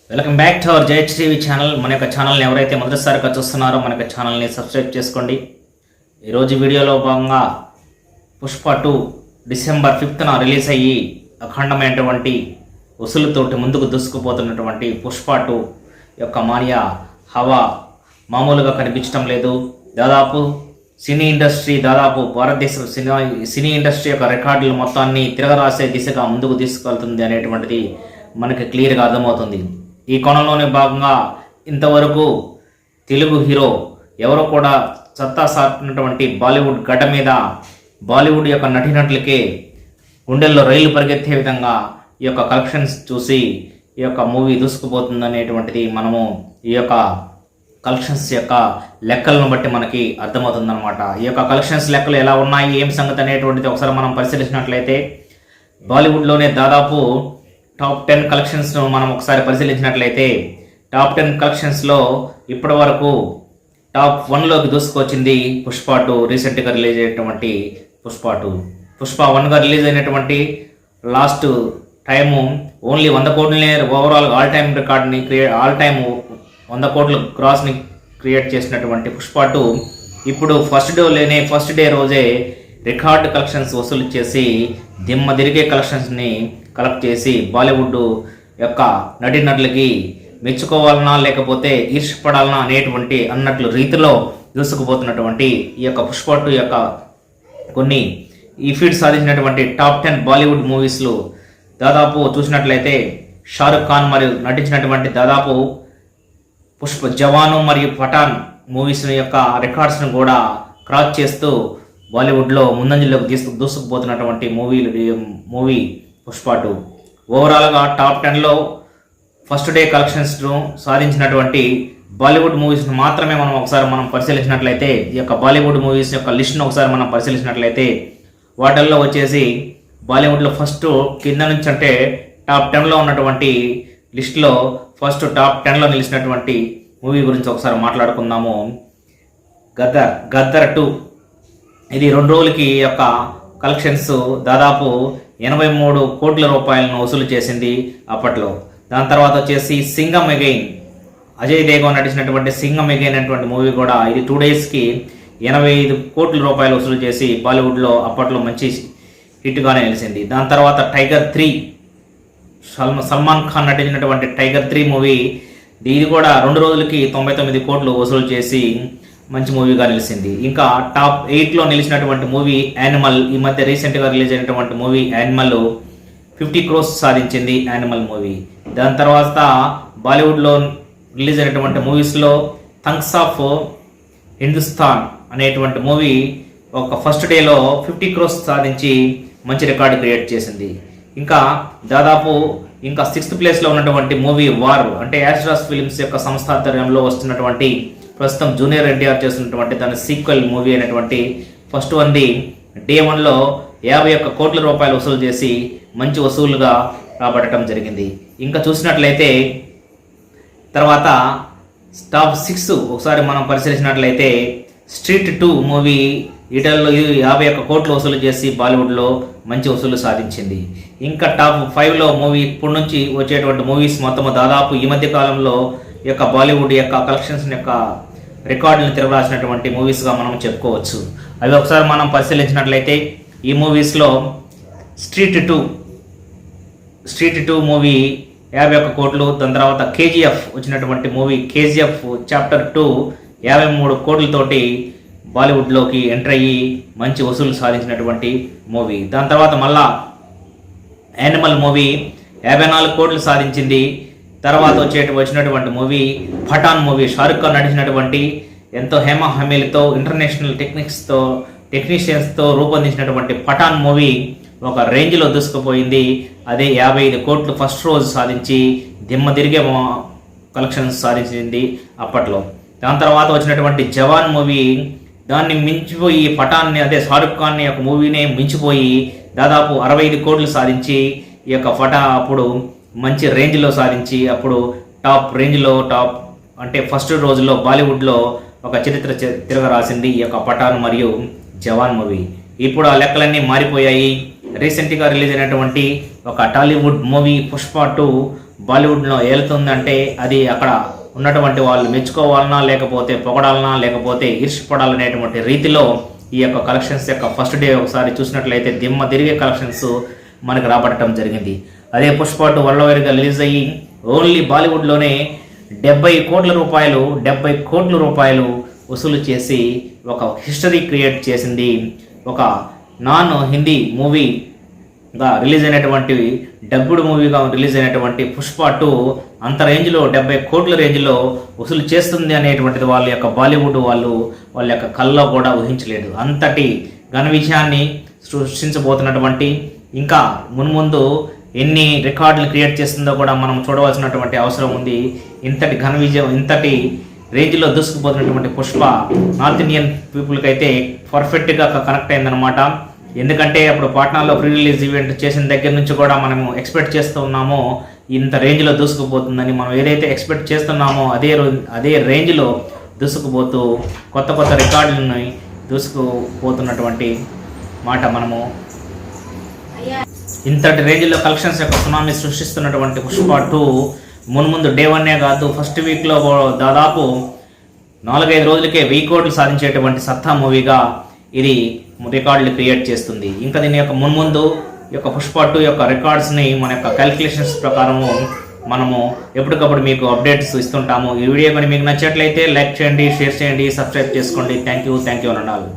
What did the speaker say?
Welcome back to our Jai TV channel. మన యొక్క ఛానల్ని ఎవరైతే మొదటిసారిగా చూస్తున్నారో మన యొక్క ఛానల్ని సబ్స్క్రైబ్ చేసుకోండి. ఈరోజు వీడియోలో భాగంగా పుష్ప 2 డిసెంబర్ 5న రిలీజ్ అయ్యి అఖండమైనటువంటి వసూలుతోటి ముందుకు దూసుకుపోతున్నటువంటి పుష్ప 2 యొక్క మానియా హవా మామూలుగా కనిపించడం లేదు. దాదాపు భారతదేశ సినీ ఇండస్ట్రీ యొక్క రికార్డులు మొత్తాన్ని తిరగరాసే దిశగా ముందుకు తీసుకెళ్తుంది అనేటువంటిది మనకి క్లియర్గా అర్థమవుతుంది. ఈ కోణంలోనే భాగంగా ఇంతవరకు తెలుగు హీరో ఎవరో కూడా సత్తా సాటినటువంటి బాలీవుడ్ గడ్డ మీద బాలీవుడ్ యొక్క నటీనటులకే గుండెల్లో రైలు పరిగెత్తే విధంగా ఈ యొక్క కలెక్షన్స్ చూసి ఈ యొక్క మూవీ దూసుకుపోతుంది అనేటువంటిది మనము ఈ యొక్క కలెక్షన్స్ యొక్క లెక్కలను బట్టి మనకి అర్థమవుతుందన్నమాట. ఈ యొక్క కలెక్షన్స్ లెక్కలు ఎలా ఉన్నాయి, ఏం సంగతి అనేటువంటిది ఒకసారి మనం పరిశీలించినట్లయితే బాలీవుడ్లోనే దాదాపు టాప్ 10 కలెక్షన్స్ను మనం ఒకసారి పరిశీలించినట్లయితే టాప్ 10 కలెక్షన్స్లో ఇప్పటి వరకు టాప్ 1లోకి దూసుకొచ్చింది పుష్ప 2. రీసెంట్గా రిలీజ్ అయినటువంటి పుష్ప 2. పుష్ప 1గా రిలీజ్ అయినటువంటి లాస్ట్ టైము ఓన్లీ 100 కోట్లనే ఓవరాల్ ఆల్ టైమ్ రికార్డ్ని ఆల్ టైమ్ 100 కోట్ల క్రాస్ని క్రియేట్ చేసినటువంటి పుష్ప 2 ఇప్పుడు ఫస్ట్ డే రోజే రికార్డ్ కలెక్షన్స్ వసూలు చేసి దిమ్మ తిరిగే కలెక్షన్స్ని కలెక్ట్ చేసి బాలీవుడ్ యొక్క నటీనటులకి మెచ్చుకోవాలన్నా లేకపోతే ఈర్ష్యపడాలన్నా అన్నట్లు రీతిలో దూసుకుపోతున్నటువంటి ఈ యొక్క పుష్ప 2 యొక్క కొన్ని ఈ ఫీట్ సాధించినటువంటి టాప్ 10 బాలీవుడ్ మూవీస్లు దాదాపు చూసినట్లయితే షారుఖ్ ఖాన్ మరియు నటించినటువంటి దాదాపు జవాను మరియు పఠాన్ మూవీస్ యొక్క రికార్డ్స్ను కూడా క్రాస్ చేస్తూ బాలీవుడ్లో ముందంజలోకి దూసుకుపోతున్నటువంటి మూవీ పుష్ప 2. ఓవరాల్గా టాప్ 10లో ఫస్ట్ డే కలెక్షన్స్ను సాధించినటువంటి బాలీవుడ్ మూవీస్ను మాత్రమే మనం పరిశీలించినట్లయితే ఈ యొక్క బాలీవుడ్ మూవీస్ యొక్క లిస్ట్ను ఒకసారి మనం పరిశీలించినట్లయితే వాటిల్లో వచ్చేసి బాలీవుడ్లో ఫస్ట్ కింద నుంచి అంటే టాప్ 10లో ఉన్నటువంటి లిస్టులో ఫస్ట్ టాప్ 10లో నిలిచినటువంటి మూవీ గురించి ఒకసారి మాట్లాడుకుందాము. గద్దర్ 2. ఇది 2 రోజులకి యొక్క కలెక్షన్స్ దాదాపు 83 కోట్ల రూపాయలను వసూలు చేసింది అప్పట్లో. దాని తర్వాత వచ్చేసి సింగం అగైన్, అజయ్ దేవగన్ నటించినటువంటి సింగం అగైన్ అనేటువంటి మూవీ కూడా ఇది 2 డేస్కి 85 కోట్ల రూపాయలు వసూలు చేసి బాలీవుడ్లో అప్పట్లో మంచి హిట్గానే నిలిచింది. దాని తర్వాత టైగర్ 3, సల్మాన్ ఖాన్ నటించినటువంటి టైగర్ 3 మూవీ ఇది కూడా 2 రోజులకి 99 కోట్లు వసూలు చేసి మంచి మూవీగా నిలిచింది. ఇంకా టాప్ 8లో నిలిచినటువంటి మూవీ యానిమల్, ఈ మధ్య రీసెంట్గా రిలీజ్ అయినటువంటి మూవీ యానిమల్ 50 క్రోర్స్ సాధించింది యానిమల్ మూవీ. దాని తర్వాత బాలీవుడ్లో రిలీజ్ అయినటువంటి మూవీస్లో థంగ్స్ ఆఫ్ హిందుస్థాన్ అనేటువంటి మూవీ ఒక ఫస్ట్ డేలో 50 క్రోర్స్ సాధించి మంచి రికార్డు క్రియేట్ చేసింది. ఇంకా దాదాపు 6th ప్లేస్లో ఉన్నటువంటి మూవీ వార్, అంటే యాస్ట్రాస్ ఫిలిమ్స్ యొక్క సంస్థాధ్వర్యంలో వస్తున్నటువంటి ప్రస్తుతం జూనియర్ ఎన్టీఆర్ చేస్తున్నటువంటి తన సీక్వెల్ మూవీ అయినటువంటి ఫస్ట్ వన్ది డే 1లో 51 కోట్ల రూపాయలు వసూలు చేసి మంచి వసూలుగా రాబట్టడం జరిగింది. ఇంకా చూసినట్లయితే తర్వాత టాప్ 6 ఒకసారి మనం పరిశీలించినట్లయితే స్ట్రీట్ 2 మూవీ ఈటల్లో 51 కోట్లు వసూలు చేసి బాలీవుడ్లో మంచి వసూలు సాధించింది. ఇంకా టాప్ 5లో మూవీ ఇప్పటి నుంచి వచ్చేటువంటి మూవీస్ మొత్తము దాదాపు ఈ మధ్య కాలంలో యొక్క బాలీవుడ్ యొక్క కలెక్షన్స్ యొక్క రికార్డులను తిరగరాసినటువంటి మూవీస్గా మనం చెప్పుకోవచ్చు. అవి ఒకసారి మనం పరిశీలించినట్లయితే ఈ మూవీస్లో స్ట్రీట్ 2 మూవీ 51 కోట్లు. దాని తర్వాత కేజీఎఫ్ వచ్చినటువంటి మూవీ కేజీఎఫ్ చాప్టర్ 2 53 కోట్లతోటి బాలీవుడ్లోకి ఎంటర్ అయ్యి మంచి వసూలు సాధించినటువంటి మూవీ. దాని తర్వాత మళ్ళా యానిమల్ మూవీ 54 కోట్లు సాధించింది. తర్వాత వచ్చినటువంటి మూవీ పఠాన్ మూవీ, షారుఖ్ ఖాన్ నటించినటువంటి ఎంతో హేమహమీలతో ఇంటర్నేషనల్ టెక్నీషియన్స్తో రూపొందించినటువంటి పఠాన్ మూవీ ఒక రేంజ్లో దూసుకుపోయింది. అదే 55 కోట్లు ఫస్ట్ రోజు సాధించి దిమ్మ తిరిగే కలెక్షన్స్ సాధించింది అప్పట్లో. దాని తర్వాత వచ్చినటువంటి జవాన్ మూవీ దాన్ని మించిపోయి పఠాన్ని, అదే షారుఖ్ ఖాన్ యొక్క మూవీనే మించిపోయి దాదాపు 65 కోట్లు సాధించి ఈ యొక్క అప్పుడు మంచి రేంజ్లో సాధించి అప్పుడు టాప్ అంటే ఫస్ట్ రోజుల్లో బాలీవుడ్లో ఒక చరిత్ర తిరగరాసింది ఈ యొక్క పఠాన్ మరియు జవాన్ మూవీ. ఇప్పుడు ఆ లెక్కలన్నీ మారిపోయాయి. రీసెంట్గా రిలీజ్ అయినటువంటి ఒక టాలీవుడ్ మూవీ పుష్ప 2 బాలీవుడ్లో ఏలుతుందంటే అది అక్కడ ఉన్నటువంటి వాళ్ళు మెచ్చుకోవాలన్నా లేకపోతే పొగడాలన్నా లేకపోతే ఈర్ష్యపడాలనేటువంటి రీతిలో ఈ యొక్క కలెక్షన్స్ యొక్క ఫస్ట్ డే ఒకసారి చూసినట్లయితే దిమ్మ తిరిగే కలెక్షన్స్ మనకు రాబట్టడం జరిగింది. అదే పుష్ప 2 వరల్డ్ రిలీజ్ అయ్యి ఓన్లీ బాలీవుడ్లోనే 70 కోట్ల రూపాయలు వసూలు చేసి ఒక హిస్టరీ క్రియేట్ చేసింది. ఒక నాన్ హిందీ మూవీగా రిలీజ్ అయినటువంటి డబ్బుడ్ మూవీగా రిలీజ్ అయినటువంటి పుష్ప 2 అంత రేంజ్లో 70 కోట్ల రేంజ్లో వసూలు చేస్తుంది అనేటువంటిది వాళ్ళ యొక్క బాలీవుడ్ వాళ్ళ యొక్క కళ్ళలో కూడా ఊహించలేదు. అంతటి ఘన విజయాన్ని సృష్టించబోతున్నటువంటి ఇంకా మున్ముందు ఎన్ని రికార్డులు క్రియేట్ చేస్తుందో కూడా మనం చూడవలసినటువంటి అవసరం ఉంది. ఇంతటి ఘన విజయం, ఇంతటి రేంజ్లో దూసుకుపోతున్నటువంటి పుష్ప నార్త్ ఇండియన్ పీపుల్కి అయితే పర్ఫెక్ట్గా కనెక్ట్ అయిందనమాట. ఎందుకంటే అప్పుడు పాట్నాలో ప్రీ రిలీజ్ ఈవెంట్ చేసిన దగ్గర నుంచి కూడా మనము ఎక్స్పెక్ట్ చేస్తూ ఉన్నామో ఇంత రేంజ్లో దూసుకుపోతుందని. మనం ఏదైతే ఎక్స్పెక్ట్ చేస్తున్నామో అదే రేంజ్లో దూసుకుపోతూ కొత్త రికార్డులని దూసుకుపోతున్నటువంటి మాట మనము ఇంతటి రేంజ్లో కలెక్షన్స్ యొక్క సునామీ సృష్టిస్తున్నటువంటి పుష్ప 2 మున్ముందు డే 1 కాదు, ఫస్ట్ వీక్లో దాదాపు 4-5 రోజులకే 1000 కోట్లు సాధించేటువంటి సత్తా మూవీగా ఇది రికార్డులు క్రియేట్ చేస్తుంది. ఇంకా దీని యొక్క మున్ముందు ఈ యొక్క పుష్ప 2 యొక్క రికార్డ్స్ని మన యొక్క క్యాలిక్యులేషన్స్ ప్రకారము మనము ఎప్పటికప్పుడు మీకు అప్డేట్స్ ఇస్తుంటాము. ఈ వీడియో కానీ మీకు నచ్చినట్లయితే లైక్ చేయండి, షేర్ చేయండి, సబ్స్క్రైబ్ చేసుకోండి. థ్యాంక్ యూ అనండి.